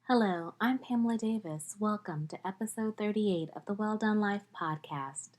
Hello, I'm Pamela Davis. Welcome to episode 38 of the Well Done Life podcast.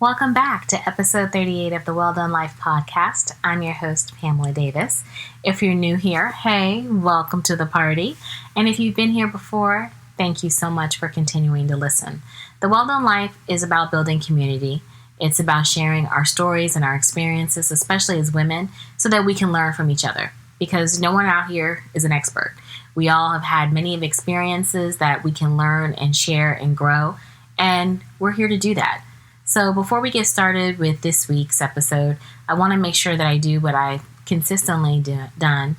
Welcome back to episode 38 of the Well Done Life podcast. I'm your host, Pamela Davis. If you're new here, hey, welcome to the party. And if you've been here before, thank you so much for continuing to listen. The Well Done Life is about building community. It's about sharing our stories and our experiences, especially as women, so that we can learn from each other. Because no one out here is an expert. We all have had many of experiences that we can learn and share and grow, and we're here to do that. So before we get started with this week's episode, I want to make sure that I do what I've consistently done.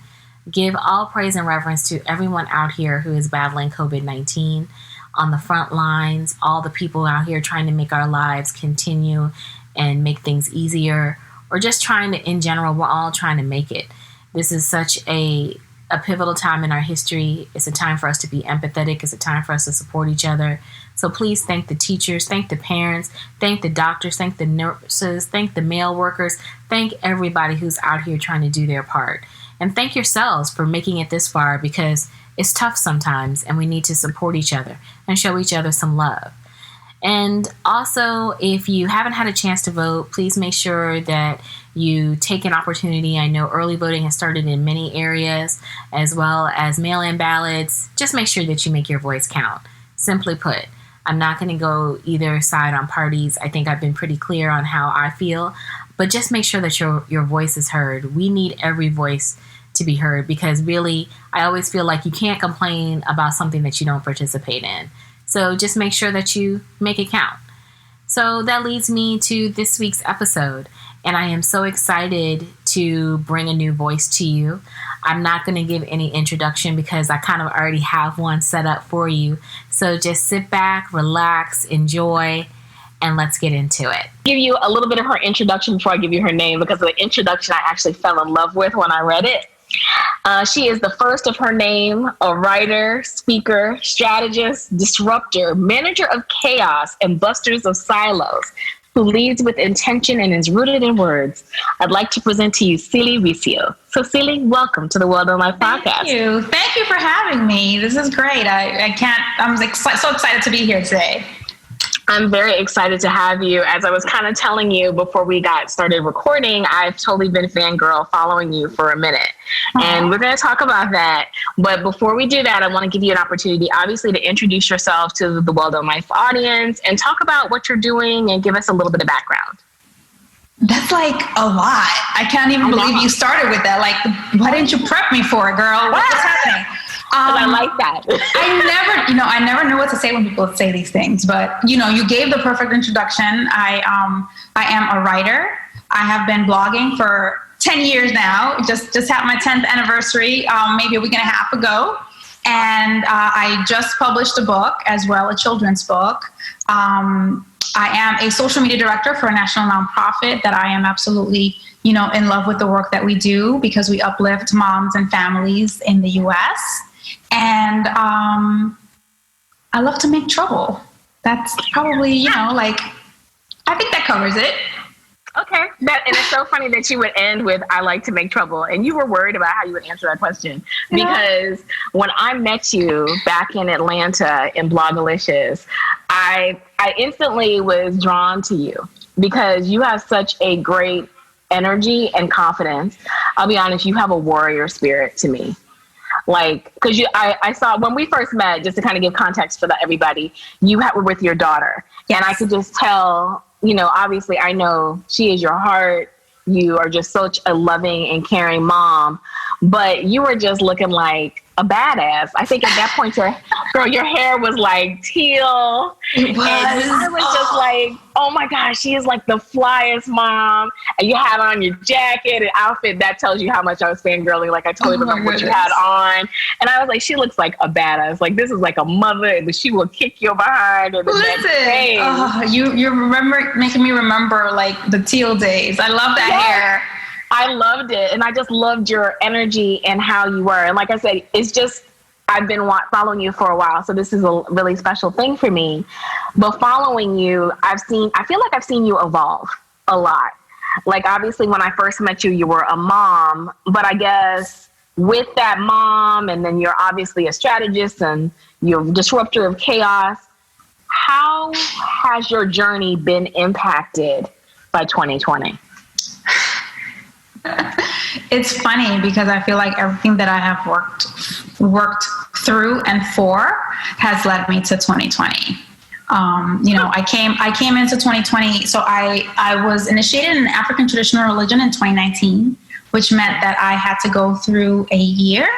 Give all praise and reverence to everyone out here who is battling COVID-19. On the front lines, all the people out here trying to make our lives continue and make things easier, or just trying to, in general, we're all trying to make it. This is such a pivotal time in our history. It's a time for us to be empathetic. It's a time for us to support each other. So please thank the teachers, thank the parents, thank the doctors, thank the nurses, thank the mail workers, thank everybody who's out here trying to do their part. And thank yourselves for making it this far, because it's tough sometimes and we need to support each other and show each other some love. And also, if you haven't had a chance to vote, please make sure that you take an opportunity. I know early voting has started in many areas, as well as mail-in ballots. Just make sure that you make your voice count. Simply put, I'm not going to go either side on parties. I think I've been pretty clear on how I feel, but just make sure that your voice is heard. We need every voice to be heard, because really, I always feel like you can't complain about something that you don't participate in. So just make sure that you make it count. So that leads me to this week's episode, and I am so excited to bring a new voice to you. I'm not going to give any introduction because I kind of already have one set up for you. So just sit back, relax, enjoy, and let's get into it. Give you a little bit of her introduction before I give you her name, because of the introduction I actually fell in love with when I read it. She is the first of her name, a writer, speaker, strategist, disruptor, manager of chaos, and busters of silos, who leads with intention and is rooted in words. I'd like to present to you Celie Riccio. So Celie, welcome to the Well Done Life podcast. Thank you for having me. This is great. I'm so excited to be here today. I'm very excited to have you. As I was kind of telling you before we got started recording, I've totally been fangirl following you for a minute. And we're going to talk about that. But before we do that, I want to give you an opportunity, obviously, to introduce yourself to the Well Done Life audience and talk about what you're doing and give us a little bit of background. That's like a lot. I can't even believe you started with that. Like, why didn't you prep me for it, girl? What's happening? I like that. I never knew what to say when people say these things, but you gave the perfect introduction. I am a writer. I have been blogging for 10 years now. Just had my 10th anniversary, maybe a week and a half ago. And I just published a book as well, a children's book. I am a social media director for a national nonprofit that I am absolutely, in love with the work that we do, because we uplift moms and families in the U.S. And I love to make trouble. That's probably, I think that covers it. Okay. And it's so funny that you would end with, I like to make trouble. And you were worried about how you would answer that question. Because when I met you back in Atlanta in Blogalicious, I instantly was drawn to you because you have such a great energy and confidence. I'll be honest, you have a warrior spirit to me. Because I saw when we first met, just to kind of give context for everybody, you were with your daughter. Yes. And I could just tell, obviously I know she is your heart. You are just such a loving and caring mom, but you were just looking like a badass. I think at that point, your hair was like teal. It was. And I was just like, oh my gosh, she is like the flyest mom. And you had on your jacket and outfit. That tells you how much I was fangirling. Like I totally remember what you had on. And I was like, she looks like a badass. Like this is like a mother, and she will kick your behind. And you remember making me remember like the teal days. I love that hair. I loved it. And I just loved your energy and how you were. And like I said, it's just, I've been following you for a while. So this is a really special thing for me. But following you, I feel like I've seen you evolve a lot. Like, obviously, when I first met you, you were a mom, but I guess with that mom, and then you're obviously a strategist and you're a disruptor of chaos. How has your journey been impacted by 2020? It's funny because I feel like everything that I have worked through and for has led me to 2020. I came into 2020. So I was initiated in African traditional religion in 2019, which meant that I had to go through a year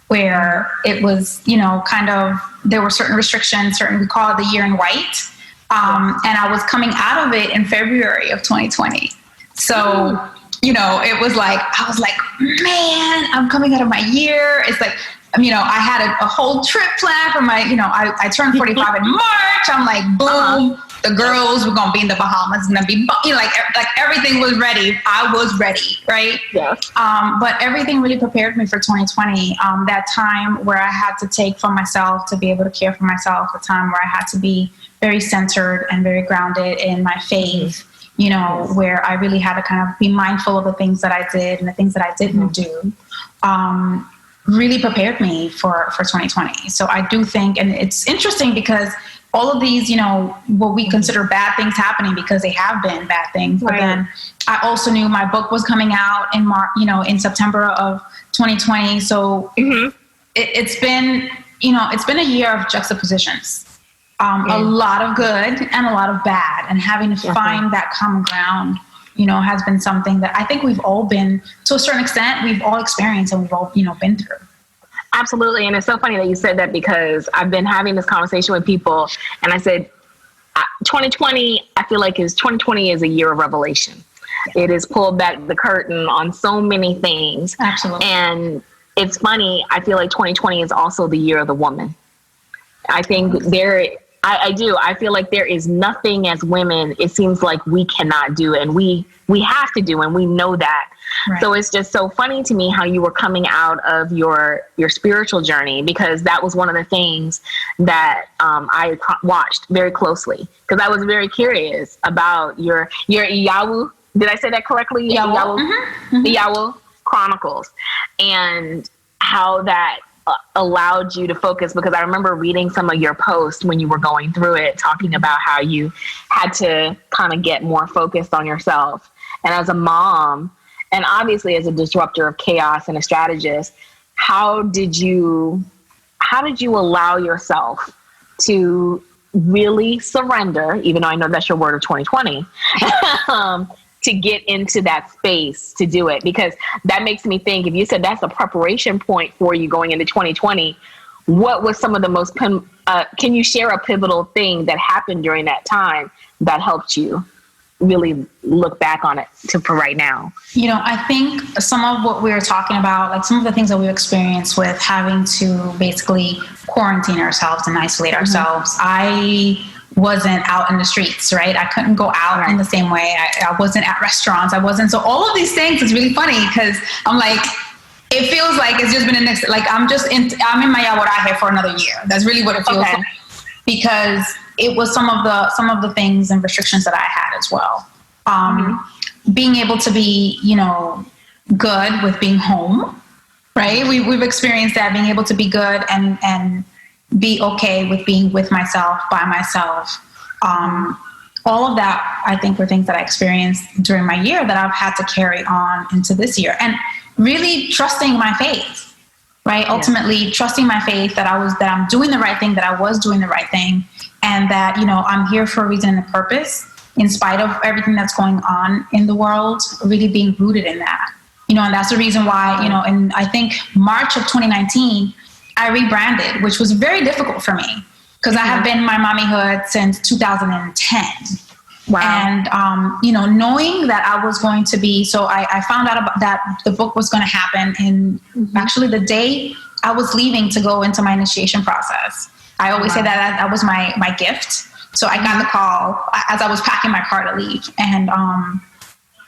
where it was, there were certain restrictions, we call it the year in white. And I was coming out of it in February of 2020. So, it was like, I was like, man, I'm coming out of my year. It's like, I had a whole trip planned for my, I turned 45 in March. I'm like, boom, the girls were going to be in the Bahamas and then be, like everything was ready. I was ready. Right. Yes. But everything really prepared me for 2020. That time where I had to take from myself to be able to care for myself, a time where I had to be very centered and very grounded in my faith, where I really had to kind of be mindful of the things that I did and the things that I didn't do. Really prepared me for 2020. So I do think, and it's interesting because all of these, what we consider bad things happening, because they have been bad things. But then I also knew my book was coming out in March, in September of 2020. So it's been a year of juxtapositions, a lot of good and a lot of bad, and having to find that common ground, has been something that I think we've all been, to a certain extent, we've all experienced and we've all, been through. Absolutely. And it's so funny that you said that, because I've been having this conversation with people and I said, 2020, I feel like 2020 is a year of revelation. Yeah. It has pulled back the curtain on so many things. Absolutely. And it's funny. I feel like 2020 is also the year of the woman. I think I do. I feel like there is nothing as women, it seems like we cannot do, and we have to do, and we know that. Right. So it's just so funny to me how you were coming out of your spiritual journey, because that was one of the things that I watched very closely, because I was very curious about your Iyawu. Did I say that correctly? Iyawu Chronicles, and how that allowed you to focus, because I remember reading some of your posts when you were going through it, talking about how you had to kind of get more focused on yourself. And as a mom, and obviously as a disruptor of chaos and a strategist, how did you allow yourself to really surrender, even though I know that's your word of 2020, to get into that space to do it? Because that makes me think, if you said that's a preparation point for you going into 2020, what was some of the most, can you share a pivotal thing that happened during that time that helped you really look back on it for right now? I think some of what we were talking about, like some of the things that we've experienced with having to basically quarantine ourselves and isolate ourselves, I wasn't out in the streets, right? I couldn't go out in the same way. I wasn't at restaurants. So all of these things is really funny, because I'm like, it feels like it's just been I'm in my Yawará for another year. That's really what it feels like, because it was some of the things and restrictions that I had as well. Being able to be, good with being home, right? We've experienced that, being able to be good and be okay with being with myself, by myself. All of that, I think, were things that I experienced during my year that I've had to carry on into this year, and really trusting my faith, right? Yeah. Ultimately trusting my faith that I'm doing the right thing, that I was doing the right thing, and that, I'm here for a reason and a purpose, in spite of everything that's going on in the world, really being rooted in that, and that's the reason why, in I think March of 2019, I rebranded, which was very difficult for me, because I have been my mommyhood since 2010. Wow. And, knowing that I was going to be, so I found out about that the book was going to happen in actually the day I was leaving to go into my initiation process. I always say that was my gift. So I got the call as I was packing my car to leave. And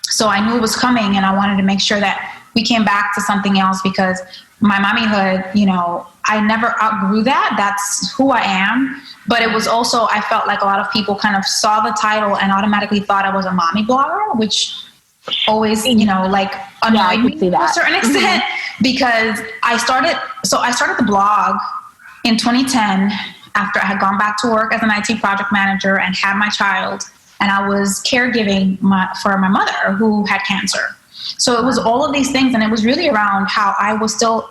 so I knew it was coming, and I wanted to make sure that, we came back to something else because my mommyhood, you know, I never outgrew that. That's who I am. But it was also, I felt like a lot of people kind of saw the title and automatically thought I was a mommy blogger, which always, you know, like annoyed me to a certain extent because I started the blog in 2010 after I had gone back to work as an IT project manager and had my child, and I was caregiving for my mother who had cancer. So it was all of these things, and it was really around how I was still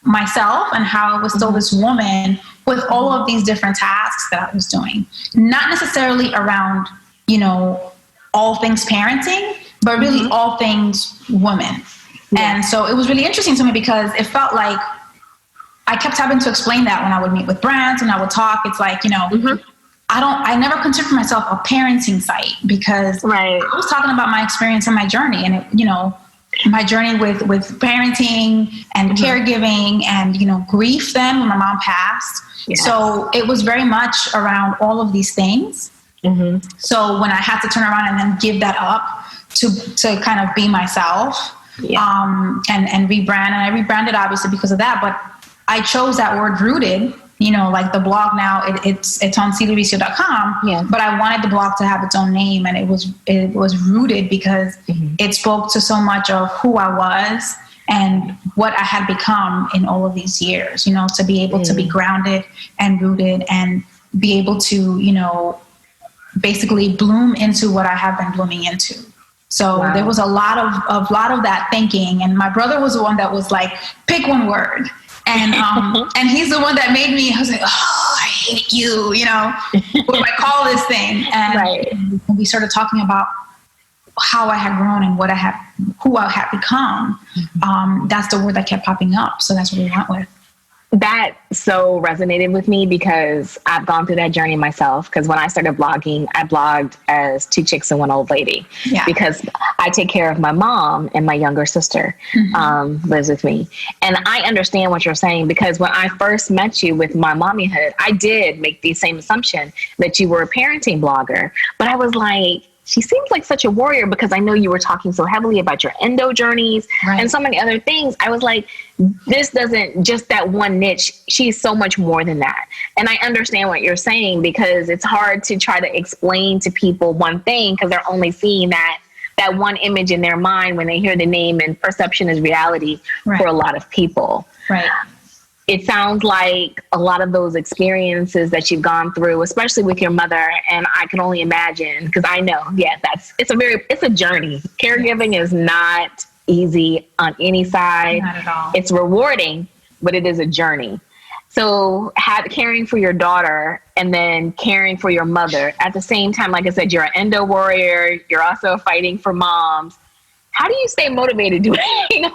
myself and how I was still this woman with all of these different tasks that I was doing. Not necessarily around, you know, all things parenting, but really all things women. Yeah. And so it was really interesting to me because it felt like I kept having to explain that when I would meet with brands and I would talk. It's like, you know, I never considered myself a parenting site because I was talking about my experience and my journey, and it, you know, my journey with parenting and caregiving and, you know, grief then when my mom passed. Yes. So it was very much around all of these things. So when I had to turn around and then give that up to kind of be myself and rebrand, and I rebranded obviously because of that, but I chose that word rooted, you know, like the blog now it's on cdvicio.com, but I wanted the blog to have its own name, and it was rooted because it spoke to so much of who I was and what I had become in all of these years, you know, to be able to be grounded and rooted and be able to, you know, basically bloom into what I have been blooming into. So there was a lot of that thinking, and my brother was the one that was like, pick one word. And and he's the one that made me, I was like, oh, I hate you, you know, what do I call this thing? And we started talking about how I had grown and who I had become. That's the word that kept popping up. So that's what we went with. That so resonated with me because I've gone through that journey myself. Because when I started blogging, I blogged as two chicks and one old lady because I take care of my mom and my younger sister lives with me. And I understand what you're saying because when I first met you with my mommyhood, I did make the same assumption that you were a parenting blogger. But I was like, she seems like such a warrior because I know you were talking so heavily about your endo journeys and so many other things. I was like, this doesn't just that one niche. She's so much more than that. And I understand what you're saying because it's hard to try to explain to people one thing because they're only seeing that one image in their mind when they hear the name, and perception is reality for a lot of people. It sounds like a lot of those experiences that you've gone through, especially with your mother, and I can only imagine because I know, it's a journey. Caregiving is not easy on any side. Not at all. It's rewarding, but it is a journey. So caring for your daughter and then caring for your mother at the same time, like I said, you're an endo warrior. You're also fighting for moms. How do you stay motivated doing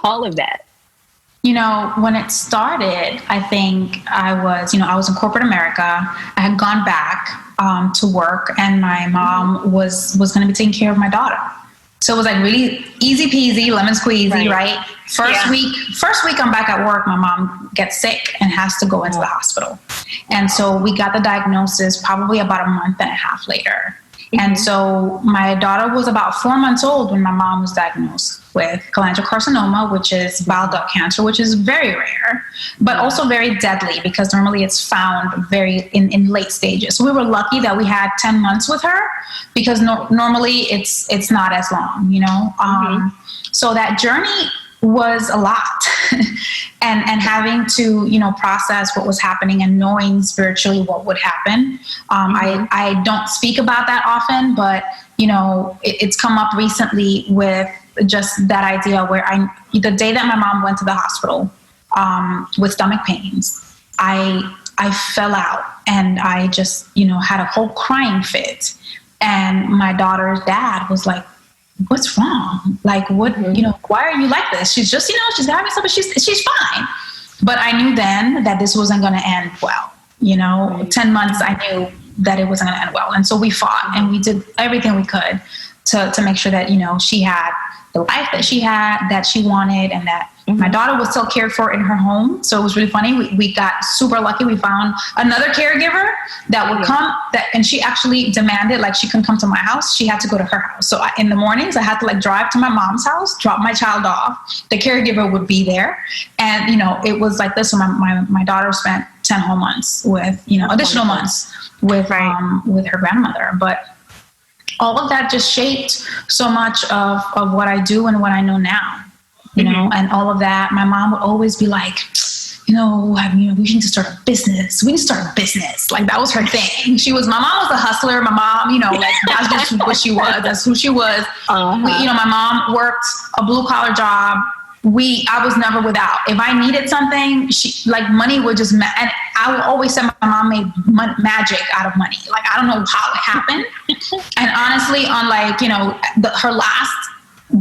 all of that? You know, when it started, I think I was in corporate America. I had gone back to work, and my mom was going to be taking care of my daughter. So it was like really easy peasy, lemon squeezy, right? First week I'm back at work, my mom gets sick and has to go into the hospital. And so we got the diagnosis probably about a month and a half later. And so my daughter was about 4 months old when my mom was diagnosed with cholangiocarcinoma, which is bile duct cancer, which is very rare, but also very deadly because normally it's found very in late stages. So we were lucky that we had 10 months with her because normally it's not as long, you know? So that journey was a lot and having to, you know, process what was happening and knowing spiritually what would happen. I don't speak about that often, but, you know, it's come up recently with just that idea where the day that my mom went to the hospital with stomach pains, I fell out and I just, you know, had a whole crying fit. And my daughter's dad was like, what's wrong? Like, what, you know, why are you like this? She's just, you know, she's having something, she's fine. But I knew then that this wasn't going to end well. You know, 10 months, I knew that it wasn't going to end well. And so we fought and we did everything we could. to make sure that, she had the life that she wanted, and that my daughter was still cared for in her home. So it was really funny. We got super lucky. We found another caregiver that would come, and she actually demanded, like, she couldn't come to my house. She had to go to her house. So in the mornings, I had to, like, drive to my mom's house, drop my child off. The caregiver would be there. And, it was like this. So my daughter spent 10 whole months with, additional months with her grandmother. But all of that just shaped so much of what I do and what I know now. And all of that, my mom would always be like, we need to start a business. We need to start a business. Like, that was her thing. My mom was a hustler. My mom, like, that's just what she was. That's who she was. My mom worked a blue collar job. I was never without. If I needed something, money would just, and I would always say my mom made magic out of money. Like, I don't know how it happened. And honestly, on her last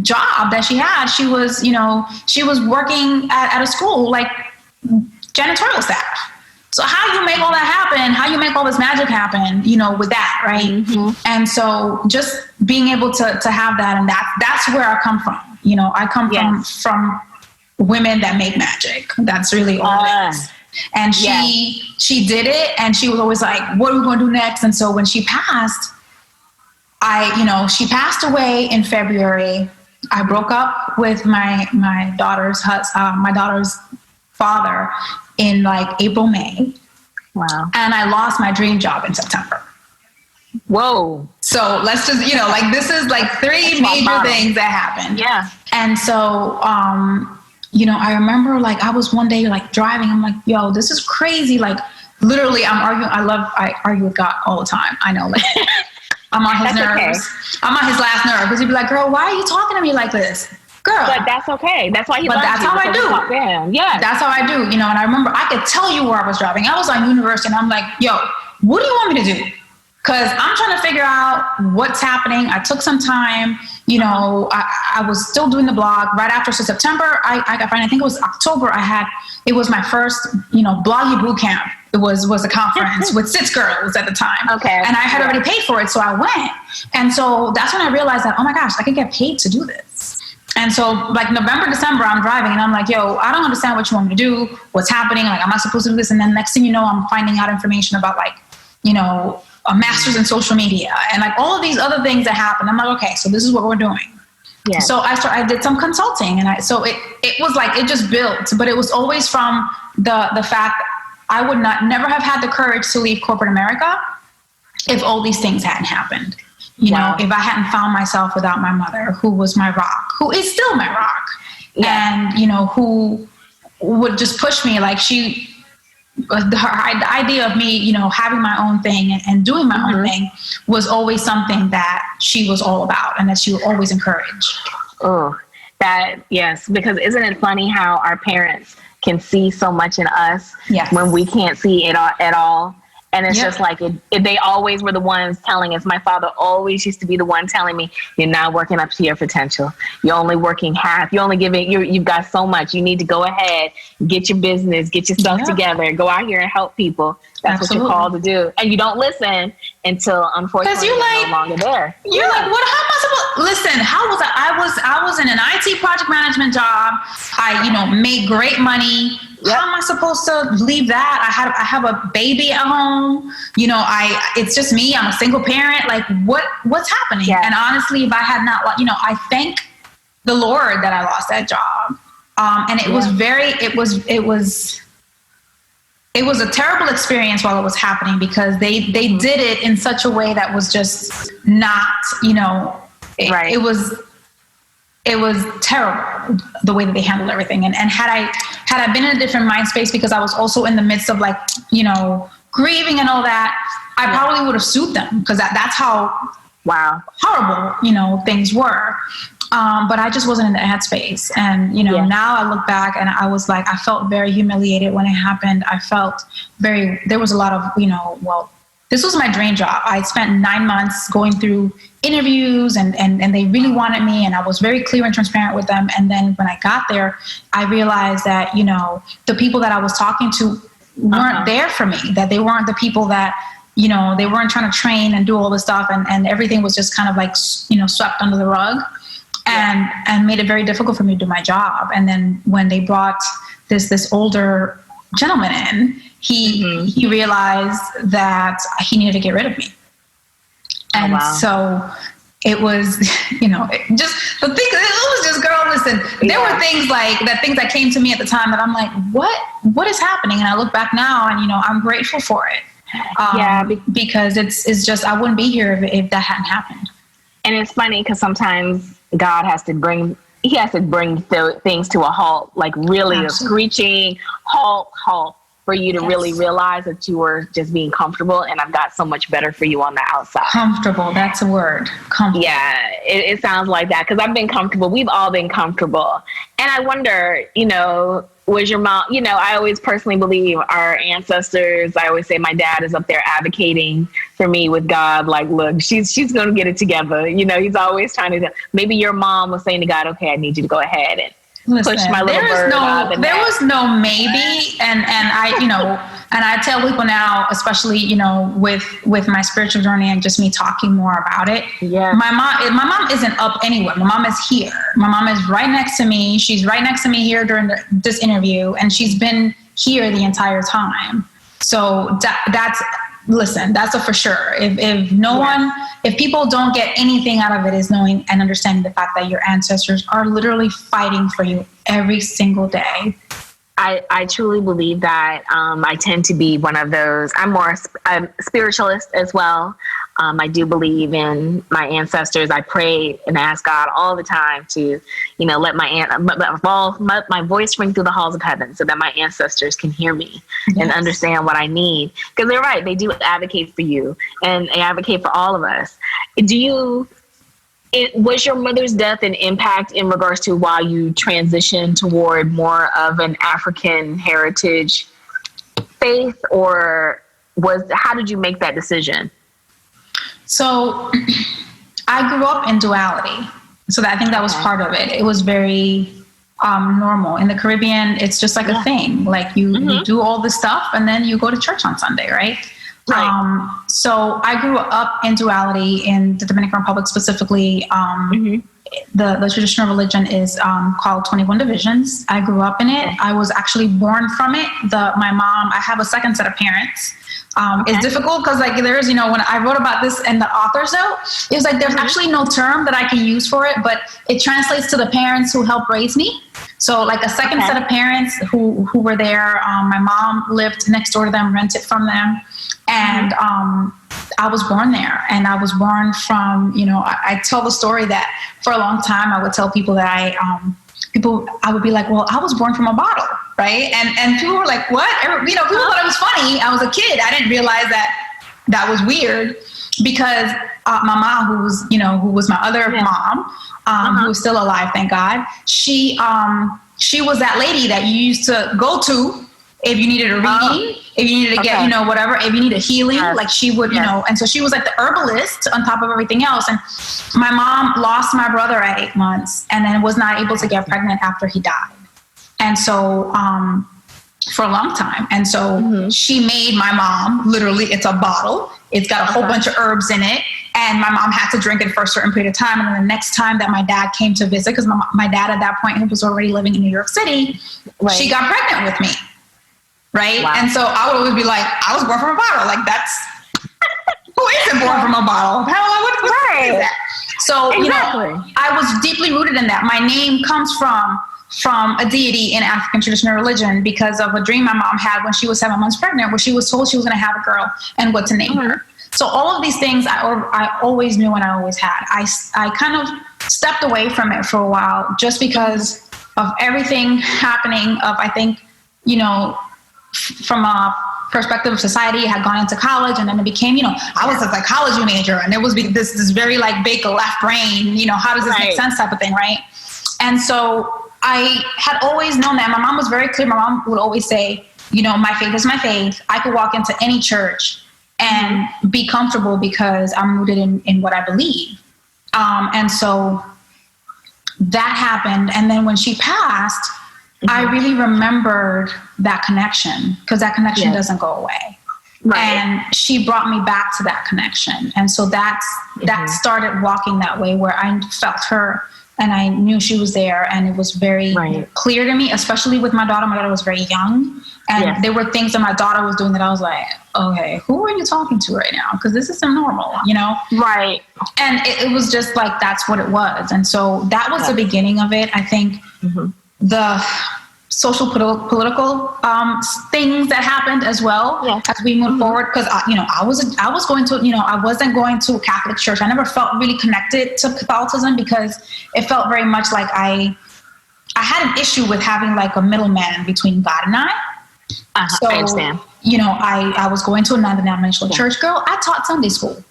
job that she had, she was working at a school, like janitorial staff. So how you make all that happen, how you make all this magic happen, with that, right? And so just being able to have that, and that's where I come from. I come from women that make magic. That's really all it is. And she did it, and she was always like, what are we going to do next? And so when she passed, she passed away in February. I broke up with my daughter's father in like April, May. Wow. And I lost my dream job in September. Whoa. So let's just, this is like three major things that happened. Yeah. And so, I remember, like, I was one day, like, driving. I'm like, yo, this is crazy. Like, literally, I'm arguing. I argue with God all the time. I know, like, I'm on his nerves. Okay. I'm on his last nerve, because he'd be like, girl, why are you talking to me like this? Girl. But that's okay. That's why that's how I do. Yeah. That's how I do. And I remember I could tell you where I was driving. I was on University, and I'm like, yo, what do you want me to do? Because I'm trying to figure out what's happening. I took some time. I was still doing the blog right after. So September, I think it was October, it was my first, bloggy boot camp. It was a conference with 6 girls at the time. Okay. And I had already paid for it. So I went. And so that's when I realized that, oh my gosh, I could get paid to do this. And so like November, December, I'm driving, and I'm like, yo, I don't understand what you want me to do. What's happening? Like, am I supposed to do this? And then next thing you know, I'm finding out information about, like, a master's in social media and like all of these other things that happen. I'm like, okay, so this is what we're doing. Yeah. So I did some consulting, and it was like, it just built, but it was always from the fact I would never have had the courage to leave corporate America if all these things hadn't happened. If I hadn't found myself without my mother, who was my rock, who is still my rock. Yeah. And, who would just push me, like the idea of me, having my own thing and doing my own thing was always something that she was all about, and that she would always encourage. Oh, yes. Because isn't it funny how our parents can see so much in us when we can't see it at all? And it's just like, they always were the ones telling us. My father always used to be the one telling me, you're not working up to your potential. You're only working half. You're only you've got so much. You need to go ahead, get your business, get yourself together, go out here and help people. That's Absolutely. What you're called to do. And you don't listen until, unfortunately, you're no longer there. You're like, what? How am I supposed? Listen, how was I was in an IT project management job. I, made great money. Yep. How am I supposed to leave that? I have a baby at home. It's just me. I'm a single parent. Like, what's happening? Yeah. And honestly, if I had not, I thank the Lord that I lost that job. And it was a terrible experience while it was happening, because they did it in such a way that was just not, it was terrible the way that they handled everything. And had I been in a different mind space, because I was also in the midst of grieving and all that, I probably would have sued them, because that's how horrible, things were. But I just wasn't in the headspace. And, now I look back and I was like, I felt very humiliated when it happened. I felt there was a lot of, this was my dream job. I spent 9 months going through interviews and they really wanted me, and I was very clear and transparent with them. And then when I got there, I realized that, the people that I was talking to weren't there for me, that they weren't the people that they weren't trying to train and do all this stuff, and everything was just kind of like, swept under the rug, and made it very difficult for me to do my job. And then when they brought this older gentleman in, he realized that he needed to get rid of me. And so it was, just the thing. It was just, girl, listen. There were things that came to me at the time that I'm like, what is happening? And I look back now, and I'm grateful for it. Because it's just, I wouldn't be here if that hadn't happened. And it's funny because sometimes God has to bring things to a halt, like really a screeching halt for you to really realize that you were just being comfortable, and I've got so much better for you on the outside. Comfortable, that's a word. Comfortable. Yeah, it sounds like that, because I've been comfortable. We've all been comfortable. And I wonder, was your mom, I always personally believe our ancestors, I always say my dad is up there advocating for me with God, like, look, she's going to get it together. He's always trying to, maybe your mom was saying to God, okay, I need you to go ahead and push my little bird out of the net. There was no maybe. And I, and I tell people now, especially, with my spiritual journey and just me talking more about it. Yeah. My mom isn't up anywhere. My mom is here. My mom is right next to me. She's right next to me here during this interview, and she's been here the entire time. So that's a for sure. If people don't get anything out of it, is knowing and understanding the fact that your ancestors are literally fighting for you every single day. I truly believe that. I tend to be one of those. I'm a spiritualist as well. I do believe in my ancestors. I pray and ask God all the time to, let my voice ring through the halls of heaven so that my ancestors can hear me and understand what I need. Because they're right. They do advocate for you, and they advocate for all of us. Was your mother's death an impact in regards to why you transitioned toward more of an African heritage faith, or how did you make that decision? So I grew up in duality. So I think that was part of it. It was very normal. In the Caribbean, it's just like a thing. Like you do all this stuff, and then you go to church on Sunday, right? Right. So I grew up in duality in the Dominican Republic, specifically. The traditional religion is called 21 Divisions. I grew up in it. I was actually born from it. My mom, I have a second set of parents. It's difficult because there's, when I wrote about this in the author's note, it was like there's actually no term that I can use for it, but it translates to the parents who helped raise me. So like a second set of parents who were there. My mom lived next door to them, rented from them. And I was born there, and I was born from, I tell the story that for a long time I would tell people that I would be like, well, I was born from a bottle, right? And people were like, what? People thought it was funny. I was a kid. I didn't realize that was weird, because my mom, who was my other mom, who is still alive, thank God, she was that lady that you used to go to if you needed a reading, if you needed to get, whatever, if you needed healing, like she would, and so she was like the herbalist on top of everything else. And my mom lost my brother at 8 months, and then was not able to get pregnant after he died. And so, for a long time. And so she made my mom, literally, it's a bottle. It's got a whole bunch of herbs in it. And my mom had to drink it for a certain period of time. And then the next time that my dad came to visit, because my dad at that point was already living in New York City, she got pregnant with me. Right. Wow. And so I would always be like, I was born from a bottle. Like, that's who isn't born from a bottle? Pamela, what is that? So, I was deeply rooted in that. My name comes from a deity in African traditional religion because of a dream my mom had when she was 7 months pregnant, where she was told she was going to have a girl and what to name her. So all of these things I always knew and I always had. I kind of stepped away from it for a while just because of everything happening I think, from a perspective of society, I had gone into college, and then it became, I was a psychology major, and it was this very big left brain, how does this make sense type of thing, right? And so I had always known that. My mom was very clear. My mom would always say, my faith is my faith. I could walk into any church and be comfortable because I'm rooted in what I believe. And so that happened. And then when she passed, I really remembered that connection, because that connection doesn't go away. Right. And she brought me back to that connection. And so that started walking that way, where I felt her and I knew she was there. And it was very clear to me, especially with my daughter. My daughter was very young. And there were things that my daughter was doing that I was like, okay, who are you talking to right now? Because this isn't normal, you know? Right. And it was just like, that's what it was. And so that was the beginning of it. I think the social political things that happened as well as we moved forward. Because I was going to, I wasn't going to a Catholic church. I never felt really connected to Catholicism because it felt very much like I had an issue with having like a middleman between God and I. So, I understand. I was going to a non-denominational church. Girl, I taught Sunday school.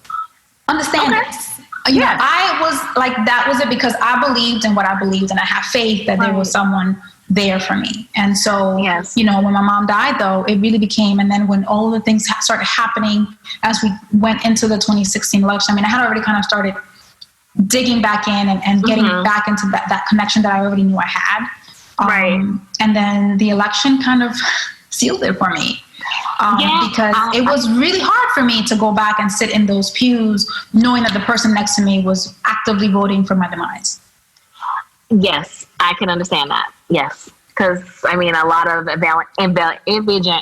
Understand this. I was like, that was it, because I believed in what I believed, and I have faith that there was someone there for me. And so, when my mom died, though, it really became, and then when all of the things started happening as we went into the 2016 election, I mean, I had already kind of started digging back in and getting back into that connection that I already knew I had. And then the election kind of sealed it for me. Because it was really hard for me to go back and sit in those pews knowing that the person next to me was actively voting for my demise. Yes, I can understand that. Yes. Because, I mean, a lot of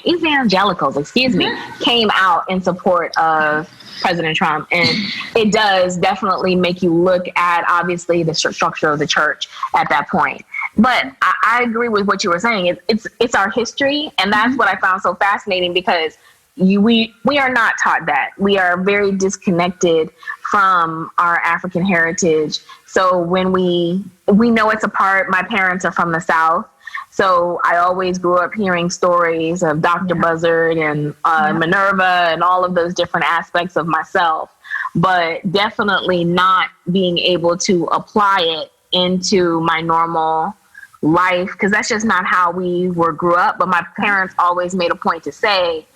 evangelicals, came out in support of President Trump. And it does definitely make you look at, obviously, the structure of the church at that point. But I agree with what you were saying. It's our history. And that's what I found so fascinating, because we are not taught that. We are very disconnected from our African heritage. So when we know it's a part, my parents are from the South. So I always grew up hearing stories of Dr. Buzzard and Minerva and all of those different aspects of myself, but definitely not being able to apply it into my normal life, because that's just not how we grew up. But my parents always made a point to say,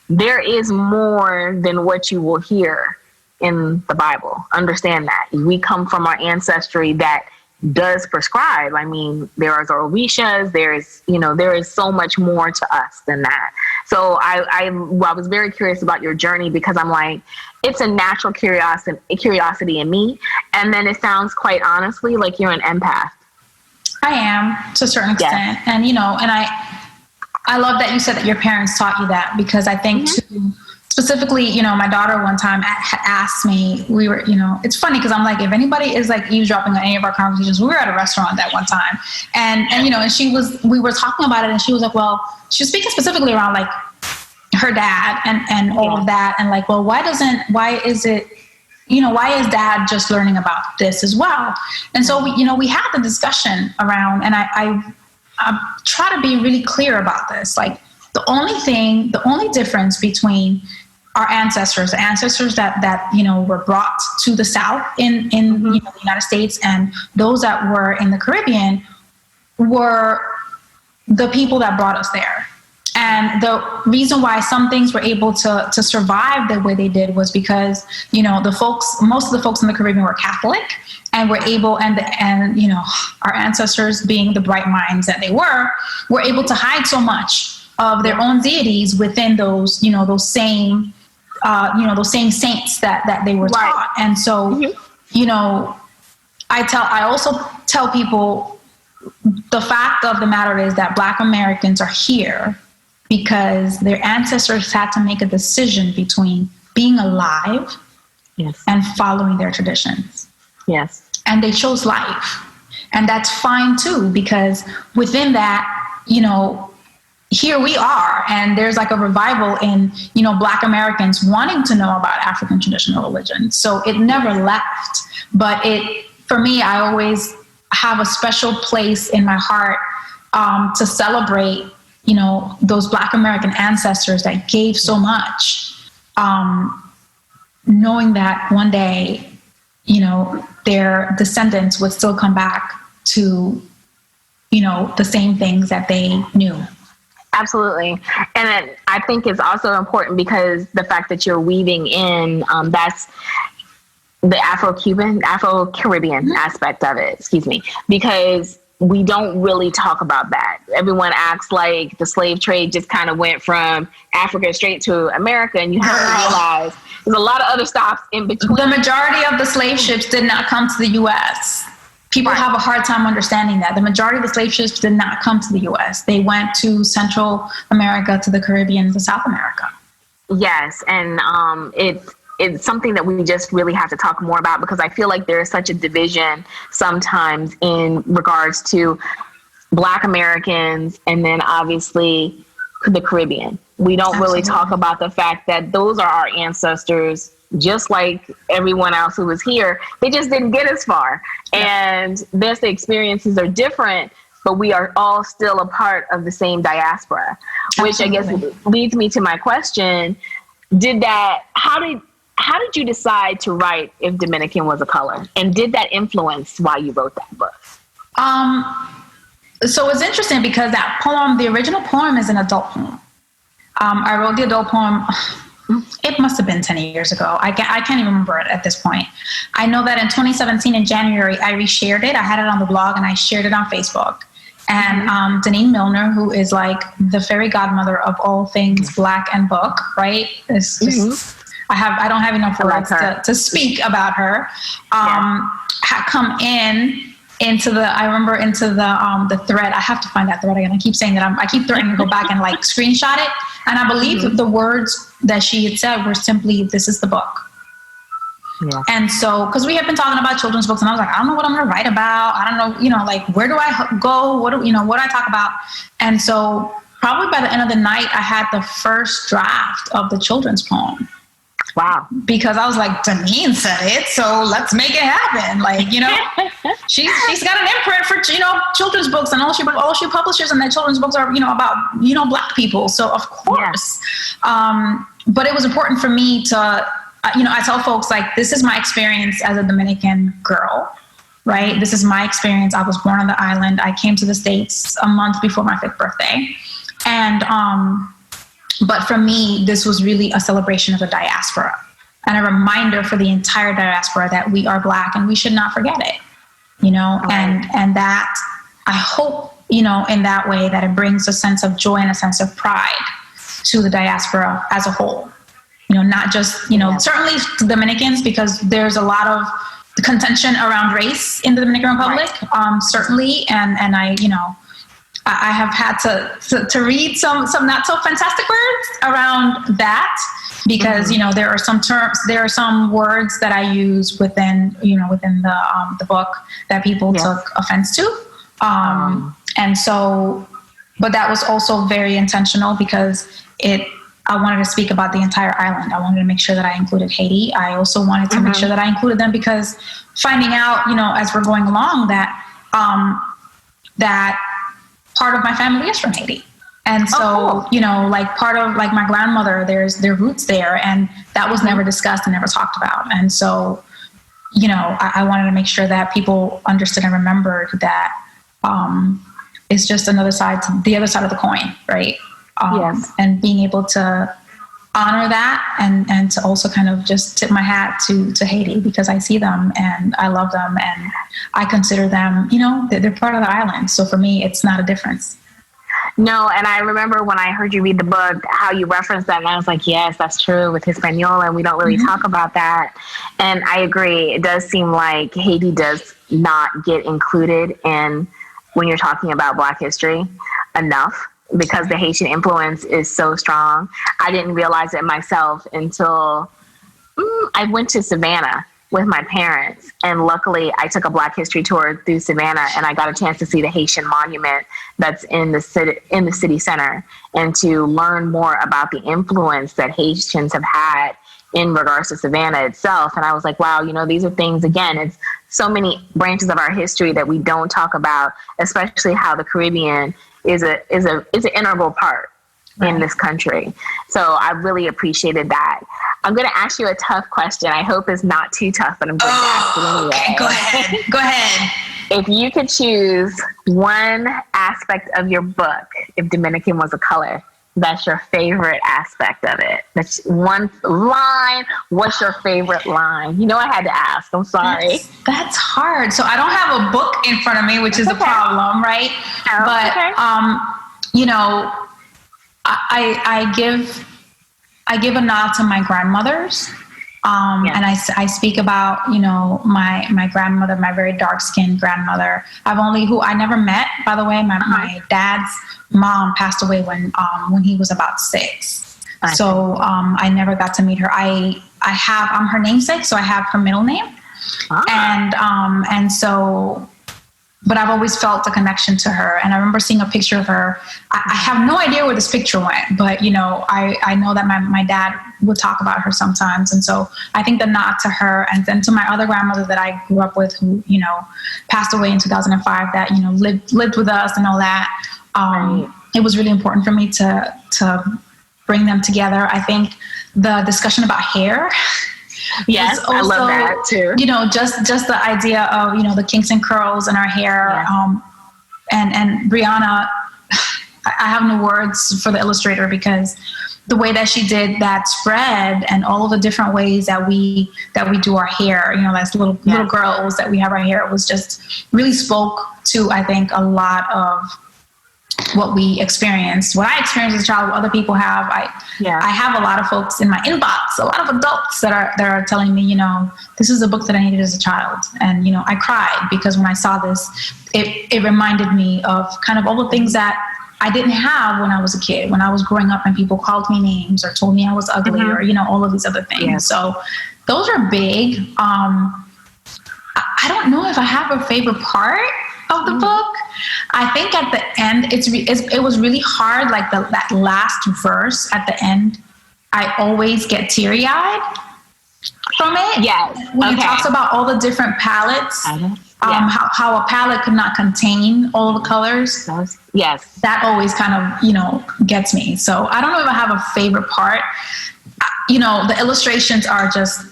there is more than what you will hear in the Bible. Understand that. We come from our ancestry that does prescribe. I mean, there are Orishas, there is so much more to us than that. So I was very curious about your journey, because I'm like, it's a natural curiosity in me. And then it sounds, quite honestly, like you're an empath. I am, to a certain extent. And, and I love that you said that your parents taught you that, because I think specifically, my daughter one time had asked me, we were, it's funny because I'm like, if anybody is like eavesdropping on any of our conversations, we were at a restaurant that one time, and we were talking about it, and she was like, well, she was speaking specifically around like her dad and all of that. And like, well, why is dad just learning about this as well? And so we had the discussion around, and I try to be really clear about this. Like, the only difference between our ancestors, the ancestors that were brought to the South in the United States, and those that were in the Caribbean, were the people that brought us there. And the reason why some things were able to survive the way they did was because, most of the folks in the Caribbean were Catholic, and were able, and our ancestors, being the bright minds that they were able to hide so much of their own deities within those same saints that they were taught. And so, I also tell people, the fact of the matter is that Black Americans are here because their ancestors had to make a decision between being alive and following their traditions. Yes. And they chose life. And that's fine too, because within that, here we are, and there's like a revival in, Black Americans wanting to know about African traditional religion. So it never left. But for me, I always have a special place in my heart to celebrate, those Black American ancestors that gave so much, knowing that one day, their descendants would still come back to, the same things that they knew. Absolutely. And I think it's also important because the fact that you're weaving in, that's the Afro-Caribbean aspect of it, because we don't really talk about that. Everyone acts like the slave trade just kind of went from Africa straight to America, and you have to realize there's a lot of other stops in between. The majority of the slave ships did not come to the U.S. People have a hard time understanding that. The majority of the slave ships did not come to the U.S. They went to Central America, to the Caribbean, to South America. Yes, and it's something that we just really have to talk more about, because I feel like there is such a division sometimes in regards to Black Americans and then obviously the Caribbean. We don't really talk about the fact that those are our ancestors, just like everyone else who was here. They just didn't get as far. And the experiences are different, but we are all still a part of the same diaspora, which I guess leads me to my question. How did you decide to write If Dominican Was a Color? And did that influence why you wrote that book? So it's interesting because that poem, the original poem, is an adult poem. I wrote the adult poem, it must have been 10 years ago. I can't even remember it at this point. I know that in 2017, in January, I reshared it. I had it on the blog and I shared it on Facebook. And Deneen Milner, who is like the fairy godmother of all things Black and book, right? It's just, I don't have enough words to speak about her. Had come into the thread. I have to find that thread again. I keep saying that I keep threatening to go back and like screenshot it. And I believe the words that she had said were simply, "This is the book." Yeah. And so, because we have been talking about children's books, and I was like, I don't know what I'm going to write about. I don't know, like, where do I go? What do I talk about? And so probably by the end of the night, I had the first draft of the children's poem. Wow. Because I was like, Deneen said it, so let's make it happen. Like, she's got an imprint for, children's books, and all she publishes in their children's books are, about, Black people. So of course, but it was important for me to, I tell folks, like, this is my experience as a Dominican girl, right? This is my experience. I was born on the island. I came to the States a month before my 5th birthday. And, but for me, this was really a celebration of the diaspora and a reminder for the entire diaspora that we are Black and we should not forget it, and that I hope, in that way that it brings a sense of joy and a sense of pride to the diaspora as a whole, not just, certainly Dominicans, because there's a lot of contention around race in the Dominican Republic, certainly. And I have had to read some not so fantastic words around that, because there are some terms, there are some words that I use within the book that people took offense to, and so, but that was also very intentional because I wanted to speak about the entire island. I wanted to make sure that I included Haiti. I also wanted to make sure that I included them, because finding out, as we're going along, that part of my family is from Haiti. And so, like part of like my grandmother, their roots there, and that was never discussed and never talked about. And so, I wanted to make sure that people understood and remembered that it's just the other side of the coin, right? And being able to honor that and to also kind of just tip my hat to Haiti, because I see them and I love them and I consider them, they're part of the island. So for me, it's not a difference. No, and I remember when I heard you read the book, how you referenced that, and I was like, yes, that's true with Hispaniola, and we don't really talk about that. And I agree. It does seem like Haiti does not get included in when you're talking about Black history enough, because the Haitian influence is so strong. I didn't realize it myself until I went to Savannah with my parents. And luckily I took a Black history tour through Savannah, and I got a chance to see the Haitian monument that's in the city center, and to learn more about the influence that Haitians have had in regards to Savannah itself. And I was like, wow, these are things, again, it's so many branches of our history that we don't talk about, especially how the Caribbean is an integral part in this country. So I really appreciated that. I'm going to ask you a tough question. I hope it's not too tough, but I'm going to ask it anyway. Okay, go ahead. If you could choose one aspect of your book, If Dominican Was a Color, that's your favorite aspect of it? That's one line. What's your favorite line? You know, I had to ask. I'm sorry. That's hard. So I don't have a book in front of me, which is the problem, right? Oh, but you know, I give a nod to my grandmothers. And I speak about, you know, my grandmother, my very dark-skinned grandmother. Who I never met, by the way. My dad's mom passed away when he was about 6. So I never got to meet her. I'm her namesake, so I have her middle name. And so, but I've always felt a connection to her. And I remember seeing a picture of her. I have no idea where this picture went, but, you know, I know that my dad would talk about her sometimes. And so I think the nod to her, and then to my other grandmother that I grew up with, who, you know, passed away in 2005, that, you know, lived with us and all that. It was really important for me to bring them together. I think the discussion about hair. Yes, also, I love that too. You know, just the idea of, you know, the kinks and curls in our hair. And Brianna, I have no words for the illustrator, because the way that she did that spread and all of the different ways that we do our hair, you know, as little girls that we have our hair, was just really spoke to, I think, a lot of what we experienced, what I experienced as a child, what other people have. I have a lot of folks in my inbox, a lot of adults that are telling me, you know, this is a book that I needed as a child. And, you know, I cried because when I saw this, it reminded me of kind of all the things that I didn't have when I was a kid, when I was growing up and people called me names or told me I was ugly or, you know, all of these other things. Yeah. So those are big. I don't know if I have a favorite part of the book. I think at the end, it was really hard. Like that last verse at the end, I always get teary-eyed from it. Yes. When it talks about all the different palettes, how a palette could not contain all the colors. Yes. That always kind of, you know, gets me. So I don't know if I have a favorite part. You know, the illustrations are just,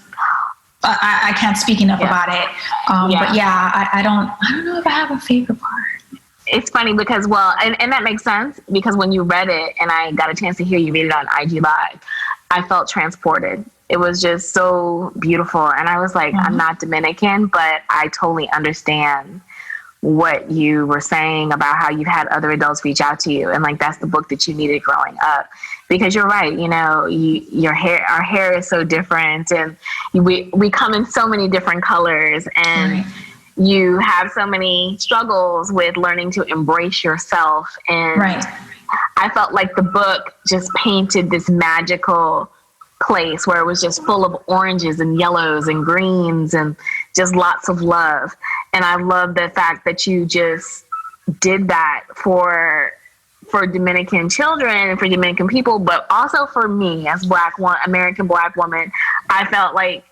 I can't speak enough about it. But I don't know if I have a favorite part. It's funny because, and that makes sense, because when you read it and I got a chance to hear you read it on IG Live, I felt transported. It was just so beautiful. And I was like, I'm not Dominican, but I totally understand what you were saying about how you've had other adults reach out to you. And like, that's the book that you needed growing up. Because you're right, you know, our hair is so different, and we come in so many different colors, and you have so many struggles with learning to embrace yourself. And I felt like the book just painted this magical place where it was just full of oranges and yellows and greens and just lots of love. And I love the fact that you just did that for Dominican children and for Dominican people, but also for me as American Black woman. I felt like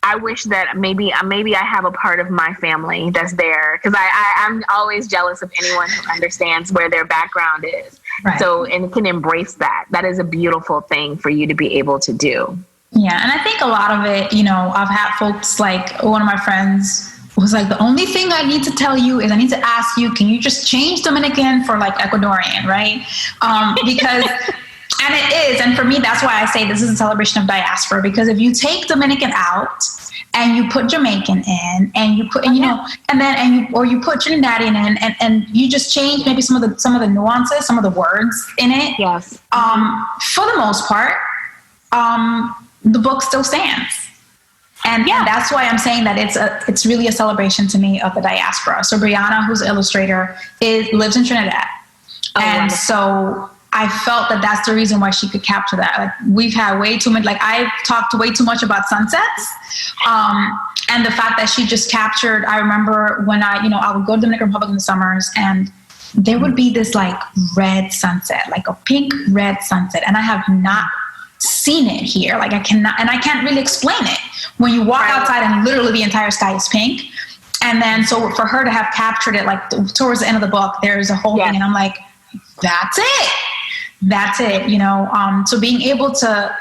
I wish that maybe I have a part of my family that's there, because I'm always jealous of anyone who understands where their background is. So, and can embrace that. That is a beautiful thing for you to be able to do. Yeah. And I think a lot of it, you know, I've had folks, like one of my friends was like, the only thing I need to tell you is I need to ask you, can you just change Dominican for like Ecuadorian, right? Because, and it is, and for me, that's why I say this is a celebration of diaspora, because if you take Dominican out and you put Jamaican in, and you put, and you know, or you put Trinidadian in, and you just change maybe some of the nuances, some of the words in it. Yes. For the most part, the book still stands. And that's why I'm saying that it's really a celebration to me of the diaspora. So Brianna, who's an illustrator, lives in Trinidad. And so I felt that that's the reason why she could capture that. Like, we've had way too much, like I've talked way too much about sunsets. And the fact that she just captured, I remember when I would go to the Dominican Republic in the summers, and there would be this like red sunset, like a pink red sunset. And I have not seen it here. Like I can't really explain it. When you walk outside and literally the entire sky is pink. And then, so for her to have captured it, like towards the end of the book, there's a whole thing, and I'm like, that's it, you know? So being able to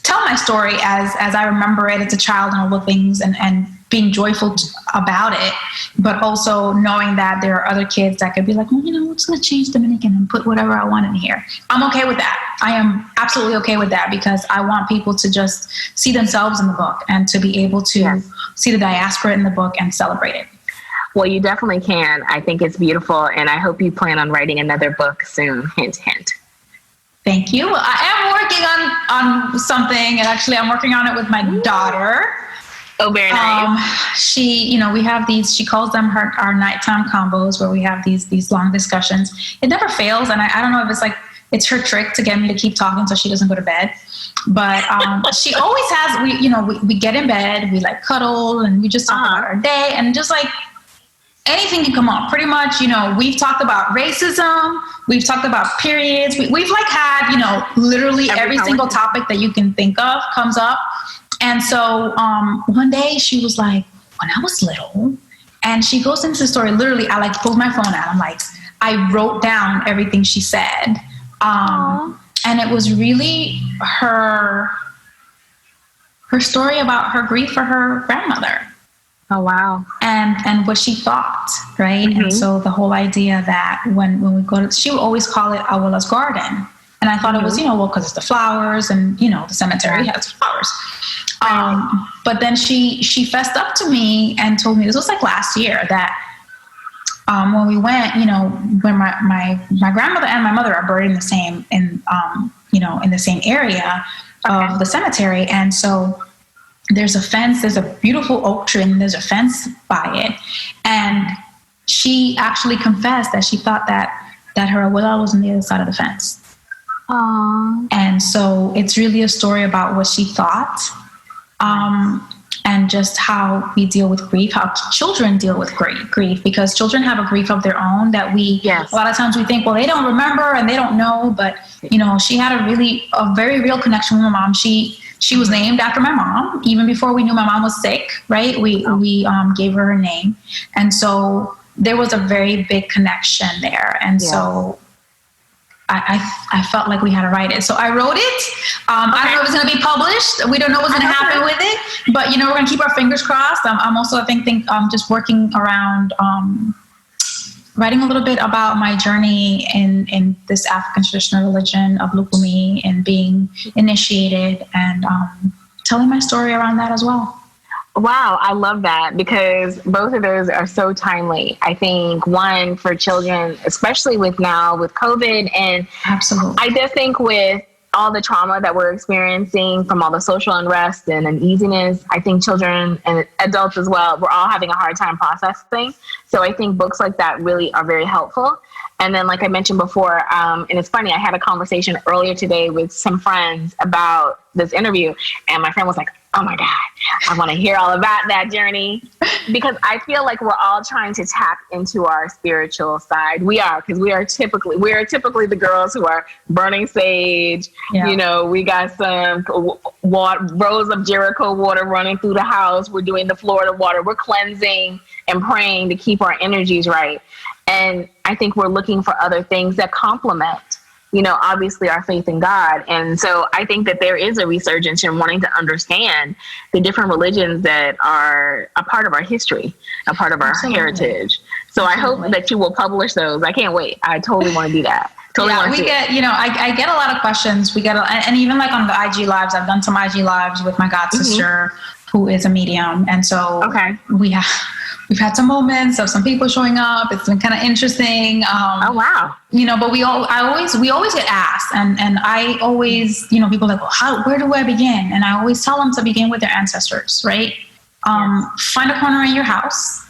tell my story as I remember it as a child and all the things, and being joyful about it, but also knowing that there are other kids that could be like, well, I'm just going to change Dominican and put whatever I want in here. I'm okay with that. I am absolutely okay with that, because I want people to just see themselves in the book and to be able to see the diaspora in the book and celebrate it. Well, you definitely can. I think it's beautiful, and I hope you plan on writing another book soon. Hint, hint. Thank you. I am working on something, and actually I'm working on it with my daughter. Oh, very nice. She, we have these, she calls them our nighttime combos, where we have these long discussions. It never fails. And I don't know if it's her trick to get me to keep talking so she doesn't go to bed. But she always has, we get in bed, we like cuddle, and we just talk about our day, and just like anything can come up. Pretty much, we've talked about racism, we've talked about periods. We've like had, literally every single topic that you can think of comes up. And so one day she was like, when I was little, and she goes into the story, literally, I like pulled my phone out. I'm like, I wrote down everything she said. And it was really her story about her grief for her grandmother. Oh, wow. And what she thought, right? Mm-hmm. And so the whole idea that when we go to, she would always call it Abuela's garden. And I thought it was, because it's the flowers, and, the cemetery has flowers. But then she fessed up to me and told me, this was like last year, that when we went, when my grandmother and my mother are buried in the same, in the same area of the cemetery. And so there's a fence, there's a beautiful oak tree, and there's a fence by it. And she actually confessed that she thought that her abuela was on the other side of the fence. Aww. And so it's really a story about what she thought, and just how we deal with grief, how children deal with grief, because children have a grief of their own that a lot of times we think, well, they don't remember and they don't know, but she had a very real connection with my mom. She was named after my mom, even before we knew my mom was sick, right? We gave her name. And so there was a very big connection there. And so I felt like we had to write it. So I wrote it. I don't know if it's going to be published. We don't know what's going to happen with it. But, we're going to keep our fingers crossed. I'm also, I think just working around writing a little bit about my journey in this African traditional religion of Lukumi, and being initiated, and telling my story around that as well. Wow, I love that, because both of those are so timely. I think one for children, especially with COVID, and absolutely, I just think with all the trauma that we're experiencing from all the social unrest and uneasiness, I think children and adults as well, we're all having a hard time processing. So I think books like that really are very helpful. And then, like I mentioned before, and it's funny, I had a conversation earlier today with some friends about this interview, and my friend was like, oh my God, I want to hear all about that journey, because I feel like we're all trying to tap into our spiritual side. We are, because we are typically the girls who are burning sage. Yeah. We got some Rose of Jericho water running through the house. We're doing the Florida water. We're cleansing and praying to keep our energies right. And I think we're looking for other things that complement, obviously our faith in God. And so I think that there is a resurgence in wanting to understand the different religions that are a part of our history, a part of our heritage. So I hope that you will publish those. I can't wait. I totally want to do that. We get, I get a lot of questions. And even like on the IG lives, I've done some IG lives with my god sister, who is a medium. And so we've had some moments of some people showing up. It's been kind of interesting. Oh, wow. But we always get asked, and I always, people are like, well, where do I begin? And I always tell them to begin with their ancestors, right? Find a corner in your house.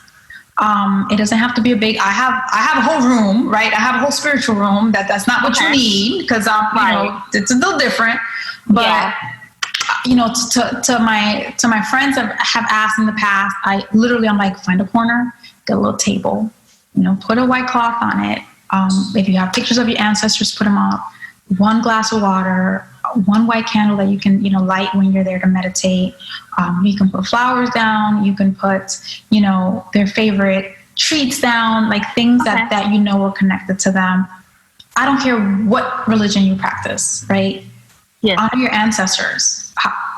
It doesn't have to be a big, I have a whole room, right? I have a whole spiritual room that's not what you need, because, it's a little different, but to my friends that have asked in the past, I'm like, find a corner, get a little table, put a white cloth on it. If you have pictures of your ancestors, put them up, one glass of water, one white candle that you can, light when you're there to meditate. You can put flowers down, you can put, their favorite treats down, like things that are connected to them. I don't care what religion you practice, right? Yes. Honor your ancestors.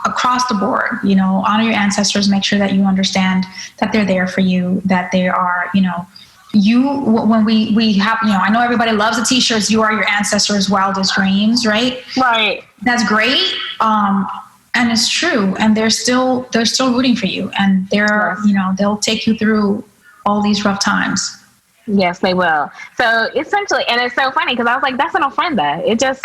across the board, honor your ancestors, make sure that you understand that they're there for you, that they are, when we have, I know everybody loves the t-shirts, you are your ancestors' wildest dreams, right? Right. That's great. And it's true. And they're still rooting for you. And they'll take you through all these rough times. Yes, they will. So essentially, and it's so funny because I was like, that's an ofrenda. That's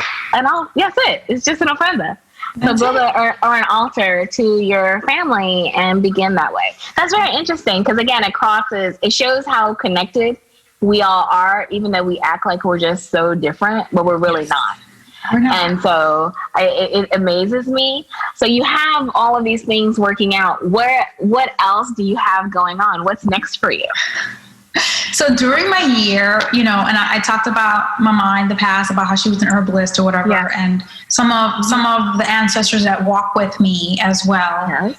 it. It's just an ofrenda. So build or an altar to your family and begin that way. That's very interesting because, again, it shows how connected we all are, even though we act like we're just so different, but we're really not. And so it amazes me. So you have all of these things working out. What else do you have going on? What's next for you? So during my year, and I talked about Mama in the past about how she was an herbalist or whatever, and some of the ancestors that walk with me as well,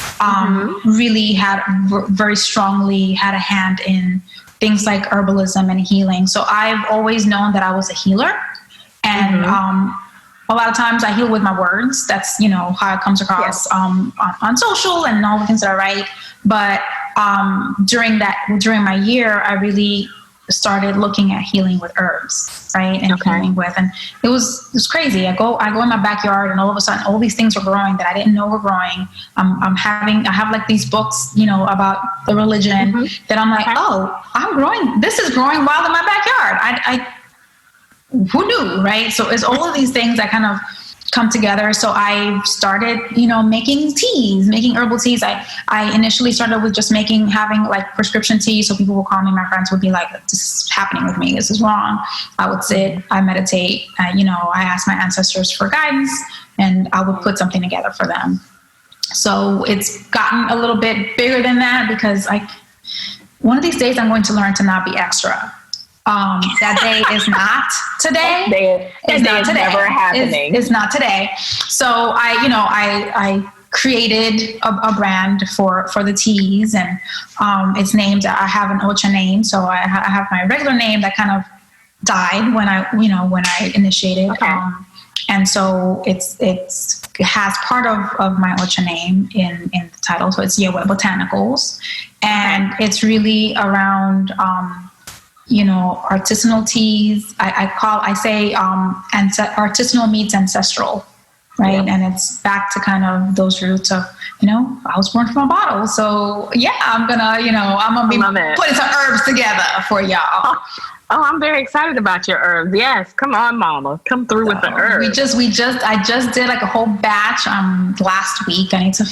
really had very strongly had a hand in things like herbalism and healing. So I've always known that I was a healer, and a lot of times I heal with my words. That's how it comes across on social and all the things that I write. But during my year, I really started looking at healing with herbs, right? And healing with, and it was crazy. I go in my backyard, and all of a sudden, all these things are growing that I didn't know were growing. I have like these books, about the religion that I'm like, oh, I'm growing. This is growing wild in my backyard. Who knew, right? So it's all of these things that kind of come together. So I started, making herbal teas. I initially started with just having like prescription tea. So people will call me, my friends would be like, this is happening with me. This is wrong. I would sit, I meditate, I ask my ancestors for guidance, and I would put something together for them. So it's gotten a little bit bigger than that because one of these days I'm going to learn to not be extra. That day is not today. It's not today. Never happening. It's not today. So I created a brand for the teas, and it's named. I have an Ocha name, so I have my regular name that kind of died when I initiated. And so it has part of my Ocha name in the title. So it's Yahweh Botanicals, and it's really around. Artisanal teas. I say artisanal meets ancestral, right? Yeah. And it's back to kind of those roots of, I was born from a bottle. So yeah, I'm gonna be putting some herbs together for y'all. Oh, I'm very excited about your herbs. Yes, come on, Mama, come through with the herbs. I just did like a whole batch last week. I need to.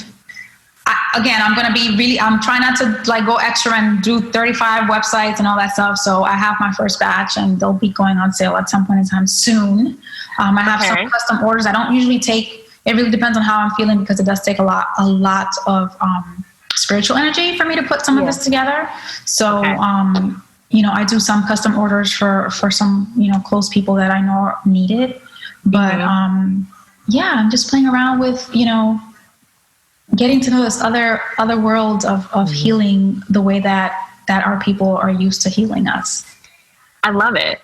I'm trying not to like go extra and do 35 websites and all that stuff. So I have my first batch, and they'll be going on sale at some point in time soon. I have some custom orders. I don't usually take, it really depends on how I'm feeling, because it does take a lot of spiritual energy for me to put some of this together. So, I do some custom orders for some, close people that I know need it. But I'm just playing around with, getting to know this other world of healing the way that our people are used to healing us. I love it.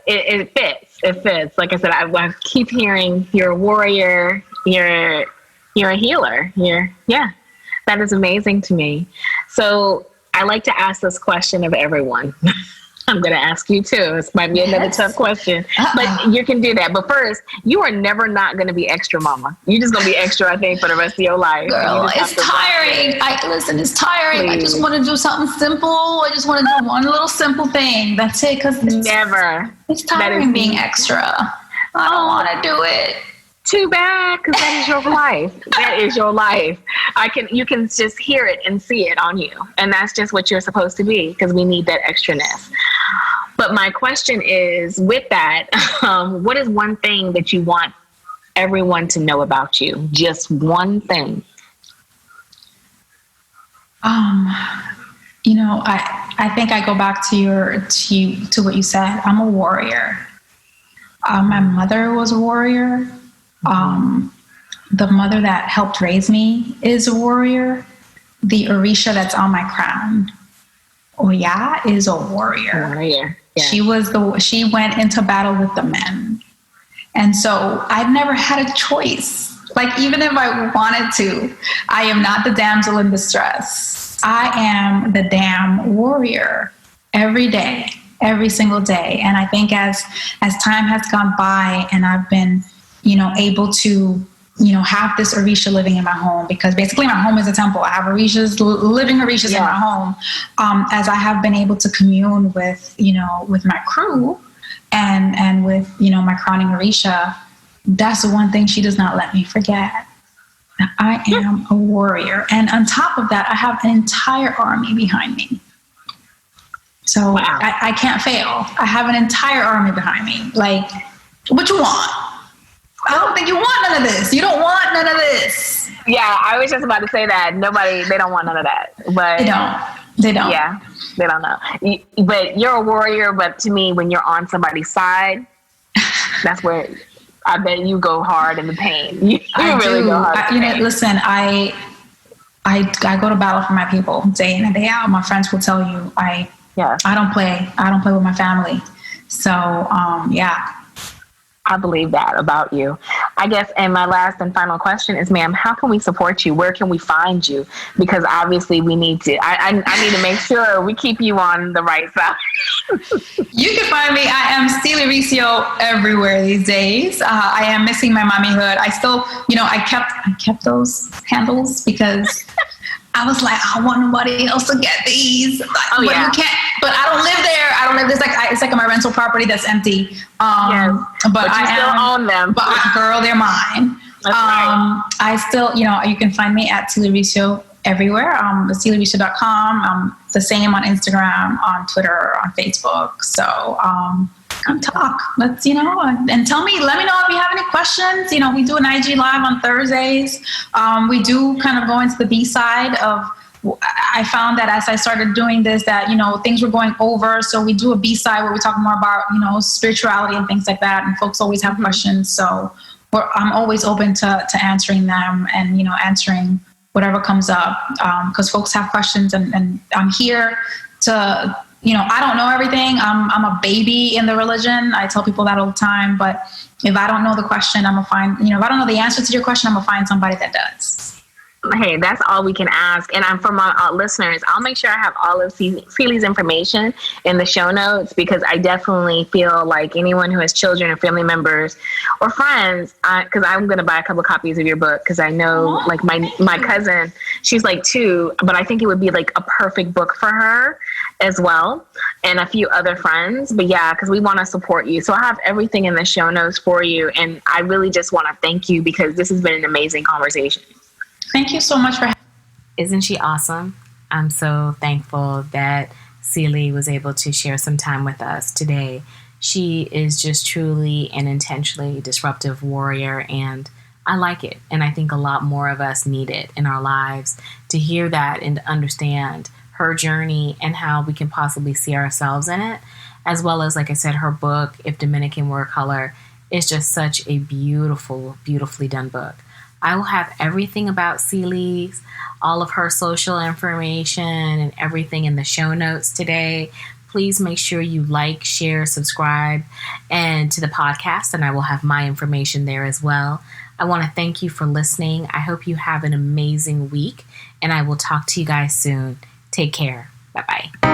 It fits. It fits. Like I said, I keep hearing you're a warrior. You're a healer. That is amazing to me. So I like to ask this question of everyone. I'm going to ask you too. This might be another tough question, but you can do that. But first, you are never not going to be extra, Mama. You're just going to be extra, I think, for the rest of your life. Girl, it's tiring. It's tiring. Please. I just want to do something simple. I just want to do one little simple thing. That's it. Because it's tiring being extra. I don't want to do it. Too bad, because that is your life. That is your life. You can just hear it and see it on you. And that's just what you're supposed to be, because we need that extraness. But my question is, with that, what is one thing that you want everyone to know about you? Just one thing. I think I go back to what you said. I'm a warrior. My mother was a warrior. The mother that helped raise me is a warrior. The Orisha that's on my crown, Oya, is a warrior. Yeah. She went into battle with the men. And so I've never had a choice. Like, even if I wanted to, I am not the damsel in distress. I am the damn warrior every day, every single day. And I think as time has gone by and I've been, able to, have this Orisha living in my home, because basically my home is a temple. I have living Orishas in my home. As I have been able to commune with, with my crew and with, my crowning Orisha, that's the one thing she does not let me forget. I am a warrior. And on top of that, I have an entire army behind me. So I can't fail. I have an entire army behind me. Like, what you want? I don't think you want none of this. You don't want none of this. Yeah, I was just about to say that. They don't want none of that. But They don't. Yeah, they don't know. But you're a warrior, but to me, when you're on somebody's side, that's where I bet you go hard in the pain. You really go hard. Listen, I go to battle for my people day in and day out. My friends will tell you I don't play. I don't play with my family. So, I believe that about you. I guess, and my last and final question is, ma'am, how can we support you? Where can we find you? Because obviously we need to, I need to make sure we keep you on the right side. You can find me. I am Steely Ricio everywhere these days. I am missing my mommyhood. I still, I kept those handles because I was like, I want nobody else to get these. You can't. But I don't live there. I don't live. It's like my rental property that's empty. But you still own them. But girl, they're mine. That's right. I still, you can find me at Steely Ricio everywhere. SteelyRicio.com. The same on Instagram, on Twitter, on Facebook. So come talk. Let's, and tell me, let me know if you have any questions. We do an IG live on Thursdays. We do kind of go into the B side of, I found that as I started doing this, that, things were going over. So we do a B side where we talk more about, spirituality and things like that. And folks always have questions. So I'm always open to answering them and, answering whatever comes up. Cause folks have questions and I'm here to, I don't know everything. I'm a baby in the religion. I tell people that all the time, but if I don't know the question, I'm gonna find, if I don't know the answer to your question, I'm gonna find somebody that does. Hey, that's all we can ask. And I'm for my listeners, I'll make sure I have all of Seely's information in the show notes, because I definitely feel like anyone who has children or family members or friends, because I'm going to buy a couple of copies of your book, because I know like my cousin, she's like 2, but I think it would be like a perfect book for her as well, and a few other friends. But yeah, because we want to support you. So I have everything in the show notes for you. And I really just want to thank you, because this has been an amazing conversation. Thank you so much for. Isn't she awesome? I'm so thankful that Seely was able to share some time with us today. She is just truly and intentionally disruptive warrior, and I like it. And I think a lot more of us need it in our lives, to hear that and to understand her journey and how we can possibly see ourselves in it, as well as, like I said, her book, If Dominican Were a Color, is just such a beautiful, beautifully done book. I will have everything about Seely's, all of her social information and everything in the show notes today. Please make sure you like, share, subscribe, and to the podcast, and I will have my information there as well. I want to thank you for listening. I hope you have an amazing week, and I will talk to you guys soon. Take care. Bye-bye.